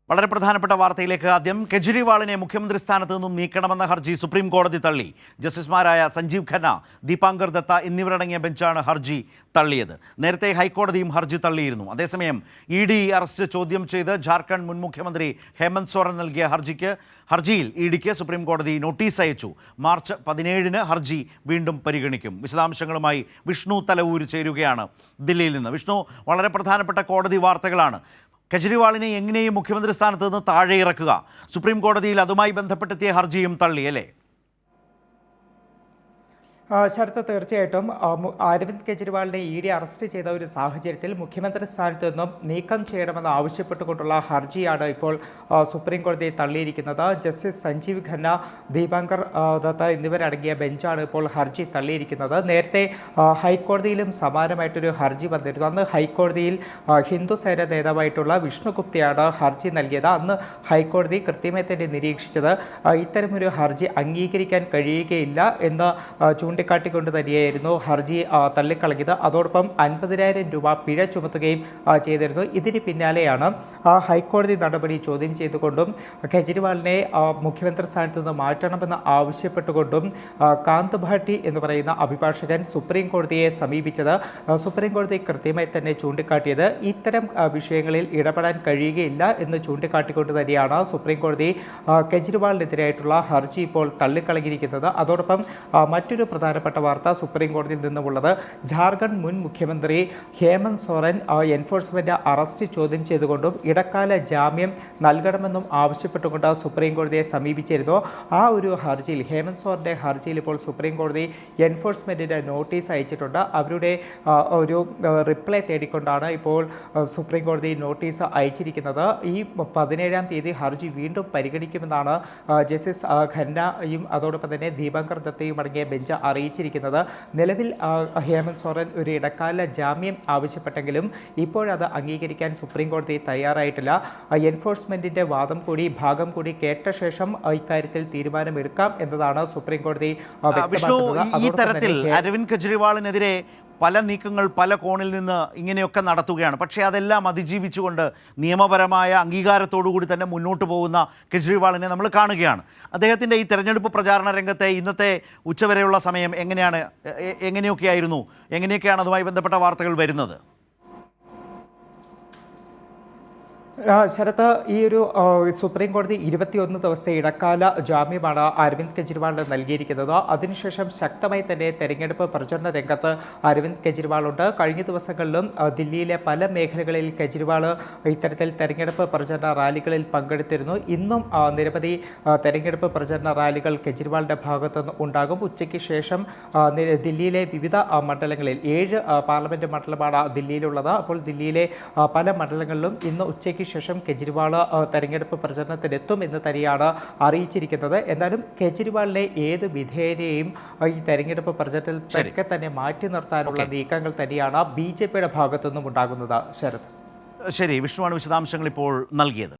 വളരെ പ്രധാനപ്പെട്ട വാർത്തയിലേക്ക് ആദ്യം. കെജ്രിവാളിനെ മുഖ്യമന്ത്രി സ്ഥാനത്ത് നിന്നും നീക്കണമെന്ന ഹർജി സുപ്രീം കോടതി തള്ളി. ജസ്റ്റിസുമാരായ സഞ്ജീവ് ഖന്ന, ദീപാങ്കർ ദത്ത എന്നിവരടങ്ങിയ ബെഞ്ചാണ് ഹർജി തള്ളിയത്. നേരത്തെ ഹൈക്കോടതിയും ഹർജി തള്ളിയിരുന്നു. അതേസമയം ED അറസ്റ്റ് ചോദ്യം ചെയ്ത് ജാർഖണ്ഡ് മുൻ മുഖ്യമന്ത്രി ഹേമന്ത് സോറൻ നൽകിയ ഹർജിയിൽ EDക്ക് സുപ്രീം കോടതി നോട്ടീസ് അയച്ചു. മാർച്ച് 17-ന് ഹർജി വീണ്ടും പരിഗണിക്കും. വിശദാംശങ്ങളുമായി വിഷ്ണു തലവൂര് ചേരുകയാണ് ദില്ലിയിൽ നിന്ന്. വിഷ്ണു, വളരെ പ്രധാനപ്പെട്ട കോടതി വാർത്തകളാണ്. കെജ്രിവാളിനെ എങ്ങനെയും മുഖ്യമന്ത്രി സ്ഥാനത്ത് നിന്ന് താഴെ ഇറക്കുക, സുപ്രീം കോടതിയിൽ അതുമായി ബന്ധപ്പെട്ടെത്തിയ ഹർജിയും തള്ളി, അല്ലേ? ശരത്ത്, തീർച്ചയായിട്ടും അരവിന്ദ് കെജ്രിവാളിനെ ED അറസ്റ്റ് ചെയ്ത ഒരു സാഹചര്യത്തിൽ മുഖ്യമന്ത്രി സ്ഥാനത്ത് നിന്നും നീക്കം ചെയ്യണമെന്ന് ആവശ്യപ്പെട്ടുകൊണ്ടുള്ള ഹർജിയാണ് ഇപ്പോൾ സുപ്രീം കോടതി തള്ളിയിരിക്കുന്നത്. ജസ്റ്റിസ് സഞ്ജീവ് ഖന്ന, ദീപാങ്കർ ദത്ത എന്നിവരടങ്ങിയ ബെഞ്ചാണ് ഇപ്പോൾ ഹർജി തള്ളിയിരിക്കുന്നത്. നേരത്തെ ഹൈക്കോടതിയിലും സമാനമായിട്ടൊരു ഹർജി വന്നിരുന്നു. അന്ന് ഹൈക്കോടതിയിൽ ഹിന്ദു സേന നേതാവായിട്ടുള്ള വിഷ്ണു ഗുപ്തയാണ് ഹർജി നൽകിയത്. അന്ന് ഹൈക്കോടതി കൃത്യമായി തന്നെ നിരീക്ഷിച്ചത് ഇത്തരമൊരു ഹർജി അംഗീകരിക്കാൻ കഴിയുകയില്ല എന്ന് ചൂണ്ടിക്കാട്ടിക്കൊണ്ട് തന്നെയായിരുന്നു ഹർജി തള്ളിക്കളഞ്ഞത്. അതോടൊപ്പം 50,000 രൂപ പിഴ ചുമത്തുകയും ചെയ്തിരുന്നു. ഇതിന് പിന്നാലെയാണ് ഹൈക്കോടതി നടപടി ചോദ്യം ചെയ്തുകൊണ്ടും കെജ്രിവാളിനെ മുഖ്യമന്ത്രി സ്ഥാനത്ത് നിന്ന് മാറ്റണമെന്ന് ആവശ്യപ്പെട്ടുകൊണ്ടും കാന്ത് ഭാട്ടി എന്ന് പറയുന്ന അഭിഭാഷകൻ സുപ്രീം കോടതിയെ സമീപിച്ചത്. സുപ്രീം കോടതി കൃത്യമായി തന്നെ ചൂണ്ടിക്കാട്ടിയത് ഇത്തരം വിഷയങ്ങളിൽ ഇടപെടാൻ കഴിയുകയില്ല എന്ന് ചൂണ്ടിക്കാട്ടിക്കൊണ്ട് തന്നെയാണ് സുപ്രീം കോടതി കെജ്രിവാളിനെതിരായിട്ടുള്ള ഹർജി ഇപ്പോൾ തള്ളിക്കളഞ്ഞിരിക്കുന്നത്. അതോടൊപ്പം മറ്റൊരു പ്രധാനപ്പെട്ട വാർത്ത സുപ്രീം കോടതിയിൽ നിന്നുമുള്ളത്, ജാർഖണ്ഡ് മുൻ മുഖ്യമന്ത്രി ഹേമന്ത് സോറൻ എൻഫോഴ്സ്മെന്റ് അറസ്റ്റ് ചോദ്യം ചെയ്തുകൊണ്ടും ഇടക്കാല ജാമ്യം നൽകണമെന്നും ആവശ്യപ്പെട്ടുകൊണ്ട് സുപ്രീം കോടതിയെ സമീപിച്ചിരുന്നു. ആ ഒരു ഹർജിയിൽ, ഹേമന്ത് സോറന്റെ ഹർജിയിൽ ഇപ്പോൾ സുപ്രീം കോടതി എൻഫോഴ്സ്മെന്റിന്റെ നോട്ടീസ് അയച്ചിട്ടുണ്ട്. അവരുടെ ഒരു റിപ്ലൈ തേടിക്കൊണ്ടാണ് ഇപ്പോൾ സുപ്രീം കോടതി നോട്ടീസ് അയച്ചിരിക്കുന്നത്. ഈ 17-ാം തീയതി ഹർജി വീണ്ടും പരിഗണിക്കുമെന്നാണ് ജസ്റ്റിസ് ഖന്നയും അതോടൊപ്പം തന്നെ ദീപാങ്കർ ദത്തയും അടങ്ങിയ ബെഞ്ച് അറിയിച്ചിരിക്കുന്നത്. നിലവിൽ ഹേമന്ത് സോറൻ ഒരു ഇടക്കാല ജാമ്യം ആവശ്യപ്പെട്ടെങ്കിലും ഇപ്പോഴത് അംഗീകരിക്കാൻ സുപ്രീം കോടതി തയ്യാറായിട്ടില്ല. എൻഫോഴ്സ്മെന്റിന്റെ ഭാഗം കൂടി കേട്ട ശേഷം ഇക്കാര്യത്തിൽ തീരുമാനമെടുക്കാം എന്നതാണ് സുപ്രീം കോടതി വ്യക്തമാക്കുന്നത്. ഈ തരത്തിൽ അരവിന്ദ് കെജ്രിവാളിനെതിരെ പല നീക്കങ്ങൾ പല കോണിൽ നിന്ന് ഇങ്ങനെയൊക്കെ നടത്തുകയാണ്. പക്ഷേ അതെല്ലാം അതിജീവിച്ചുകൊണ്ട് നിയമപരമായ അംഗീകാരത്തോടുകൂടി തന്നെ മുന്നോട്ട് പോകുന്ന കെജ്രിവാളിനെ നമ്മൾ കാണുകയാണ്. അദ്ദേഹത്തിൻ്റെ ഈ തെരഞ്ഞെടുപ്പ് പ്രചാരണ രംഗത്തെ ഇന്നത്തെ ഉച്ചവരെയുള്ള സമയം എങ്ങനെയൊക്കെയാണ് അതുമായി ബന്ധപ്പെട്ട വാർത്തകൾ വരുന്നത്? ശരത്ത്, ഈ ഒരു സുപ്രീം കോടതി 21 ദിവസത്തെ ഇടക്കാല ജാമ്യമാണ് അരവിന്ദ് കെജ്രിവാളിന് നൽകിയിരിക്കുന്നത്. അതിനുശേഷം ശക്തമായി തന്നെ തെരഞ്ഞെടുപ്പ് പ്രചരണ രംഗത്ത് അരവിന്ദ് കെജ്രിവാളുണ്ട്. കഴിഞ്ഞ ദിവസങ്ങളിലും ദില്ലിയിലെ പല മേഖലകളിൽ കെജ്രിവാൾ ഇത്തരത്തിൽ തെരഞ്ഞെടുപ്പ് പ്രചരണ റാലികളിൽ പങ്കെടുത്തിരുന്നു. ഇന്നും നിരവധി തെരഞ്ഞെടുപ്പ് പ്രചരണ റാലികൾ കെജ്രിവാളിൻ്റെ ഭാഗത്തുനിന്ന് ഉണ്ടാകും. ഉച്ചയ്ക്ക് ശേഷം ദില്ലിയിലെ വിവിധ മണ്ഡലങ്ങളിൽ 7 പാർലമെൻറ്റ് മണ്ഡലമാണ് ദില്ലിയിലുള്ളത്. അപ്പോൾ ദില്ലിയിലെ പല മണ്ഡലങ്ങളിലും ഇന്ന് ഉച്ചയ്ക്ക് ശേഷം കെജ്രിവാൾ തെരഞ്ഞെടുപ്പ് പ്രചരണത്തിനെത്തും എന്ന് തന്നെയാണ് അറിയിച്ചിരിക്കുന്നത്. എന്നാലും കെജ്രിവാളിനെ ഏത് വിധേയനെയും ഈ തെരഞ്ഞെടുപ്പ് പ്രചരണത്തിൽ തന്നെ മാറ്റി നിർത്താനുള്ള നീക്കങ്ങൾ തന്നെയാണ് BJPയുടെ ഭാഗത്തുനിന്നും ഉണ്ടാകുന്നത്. ശരത്, ശരി, വിഷ്ണുവാണ് വിശദാംശങ്ങൾ ഇപ്പോൾ നൽകിയത്.